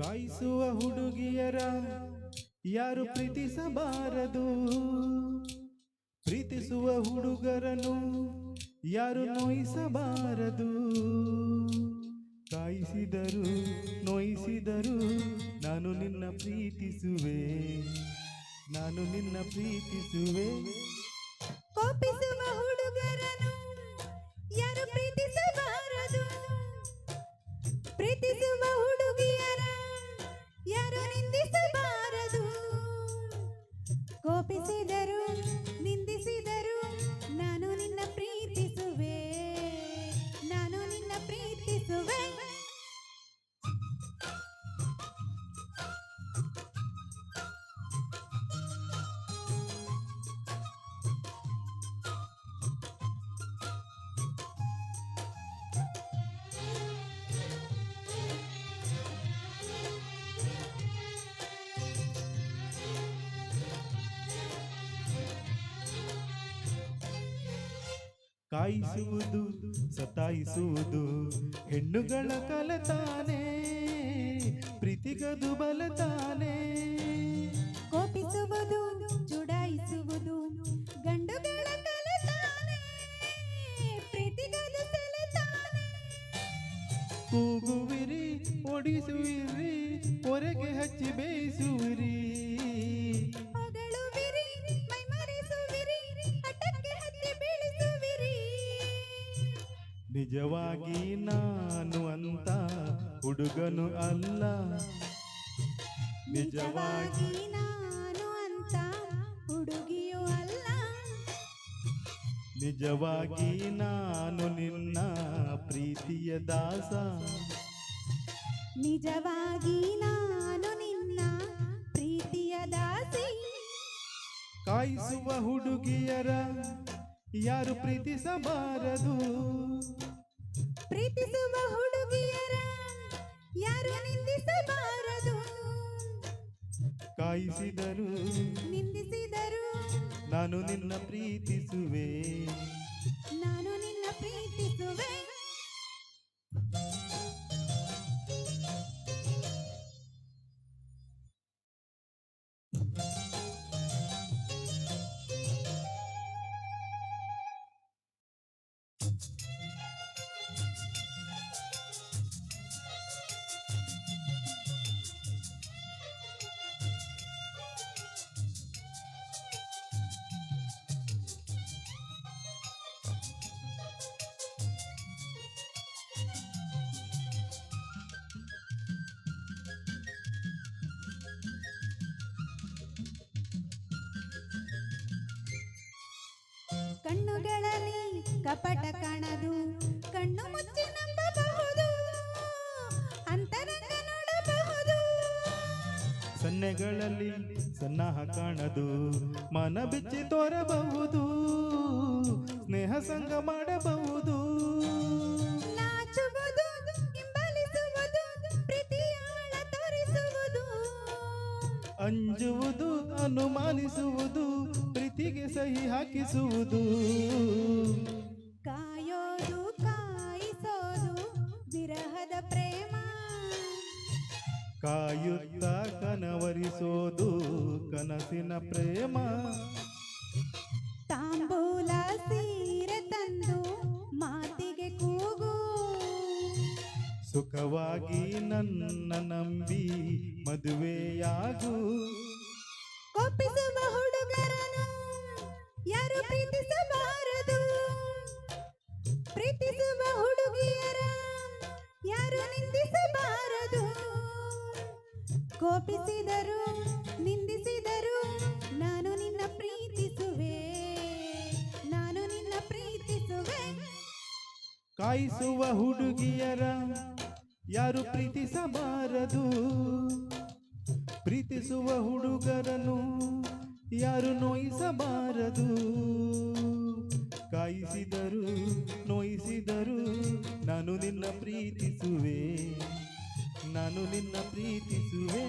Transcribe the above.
ಕಾಯಿಸುವ ಹುಡುಗಿಯರ ಯಾರು ಪ್ರೀತಿಸಬಾರದು, ಪ್ರೀತಿಸುವ ಹುಡುಗರನ್ನು ಯಾರು ನೋಯಿಸಬಾರದು. ಕಾಯಿಸಿದರು ನೋಯಿಸಿದರು ನಾನು ನಿನ್ನ ಪ್ರೀತಿಸುವೆ, ನಾನು ನಿನ್ನ ಪ್ರೀತಿಸುವೆ. ಕೋಪಿಸುವ ಹುಡುಗರನ್ನು ಯಾರು ಪ್ರೀತಿಸಬಾರದು, ಪ್ರೀತಿಸುವ ಹುಡುಗಿಯರ ಯಾರು ನಿಂದಿಸಬಾರದು. ಕೋಪಿಸಿದರು ನಿಂದಿಸಿದರು ನಾನು ನಿನ್ನ ಪ್ರೀತಿಸುವೆ, ನಾನು ನಿನ್ನ ಪ್ರೀತಿಸುವೆ. ಕಾಯಿಸುವುದು ಸತಾಯಿಸುವುದು ಹೆಣ್ಣುಗಳ ಕಲತಾನೆ, ಪ್ರೀತಿಗದು ಬಲತಾನೆ. ಕೋಪಿಸುವುದು ಚುಡಾಯಿಸುವುದು ಗಂಡುಗಳ ಕಲತಾನೆ, ಪ್ರೀತಿಗದು ಸೆಳೆತಾನೆ. ಕೂಗುವಿರಿ ಓಡಿಸುವಿರಿ ಹೊರಗೆ ಹಚ್ಚಿ ಬೇಯಿಸುವಿರಿ, ಹೊಗಳುವಿರಿ ಮೈಮರೆಸುವಿರಿ ಹಠಕ್ಕೆ ಹತ್ತಿ ಬೀಳಿಸುವಿರಿ. ನಿಜವಾಗಿ ನಾನು ಅಂತ ಹುಡುಗನು ಅಲ್ಲ, ನಿಜವಾಗಿ ನಾನು ಅಂತ ಹುಡುಗಿಯೂ ಅಲ್ಲ. ನಿಜವಾಗಿ ನಾನು ನಿನ್ನ ಪ್ರೀತಿಯ ದಾಸ, ನಿಜವಾಗಿ ನಾನು ನಿನ್ನ ಪ್ರೀತಿಯ ದಾಸಿ. ಕಾಯಿಸುವ ಹುಡುಗಿಯರ ಯಾರು ಪ್ರೀತಿಸಬಾರದು, ಪ್ರೀತಿಸುವ ಹುಡುಗಿಯರ ಯಾರು ನಿಂದಿಸಬಾರದು. ಕಾಯಿಸಿದರು ನಿಂದಿಸಿದರು ನಾನು ನಿನ್ನ ಪ್ರೀತಿಸುವೆ, ನಾನು ನಿನ್ನ ಪ್ರೀತಿಸುವೆ. ಕಣ್ಣುಗಳಲ್ಲಿ ಕಪಟ ಕಾಣದು, ಕಣ್ಣು ಮುಚ್ಚಿ ನಂಬಬಹುದು, ಅಂತರಂಗ ನೋಡಬಹುದು. ಸನ್ನೆಗಳಲ್ಲಿ ಸನ್ನಾಹ ಕಾಣದು, ಮನ ಬಿಚ್ಚಿ ತೋರಬಹುದು, ಸ್ನೇಹ ಸಂಗ ಮಾಡಬಹುದು. ನಾಚುವುದು ಹಿಂಬಾಲಿಸುವುದು ಪ್ರೀತಿಯ ಆಳ ತೋರಿಸುವುದು, ಅಂಜುವುದು ಅನುಮಾನಿಸುವುದು ಪ್ರೀತಿಗೆ ಸಹಿ ಹಾಕಿಸುವುದು. ಕಾಯೋದು ಕಾಯಿಸೋದು ವಿರಹದ ಪ್ರೇಮ, ಕಾಯುತ್ತ ಕನವರಿಸೋದು ಕನಸಿನ ಪ್ರೇಮ. ತಾಂಬೂಲ ಸೀರೆ ತಂದು ಮಾತಿಗೆ ಕೂಗು, ಸುಖವಾಗಿ ನನ್ನ ನಂಬಿ ಮದುವೆಯಾಗು. ಕೋಪಿಸುವ ಹುಡುಗರನ್ನು ಯಾರು ಪ್ರೀತಿಸಬಾರದು, ಪ್ರೀತಿಸುವ ಹುಡುಗಿಯರ ಯಾರು ನಿಂದಿಸಬಾರದು. ಕೋಪಿಸಿದರು ನಿಂದಿಸಿದರು ನಾನು ನಿನ್ನ ಪ್ರೀತಿಸುವೆ, ನಾನು ನಿನ್ನ ಪ್ರೀತಿಸುವೆ. ಕಾಯಿಸುವ ಹುಡುಗಿಯರ ಯಾರು ಪ್ರೀತಿಸಬಾರದು, ಪ್ರೀತಿಸುವ ಹುಡುಗರನ್ನು ಯಾರು ನೋಯಿಸಬಾರದು. ಕಾಯಿಸಿದರು ನೋಯಿಸಿದರು ನಾನು ನಿನ್ನ ಪ್ರೀತಿಸುವೆ, ನಾನು ನಿನ್ನ ಪ್ರೀತಿಸುವೆ.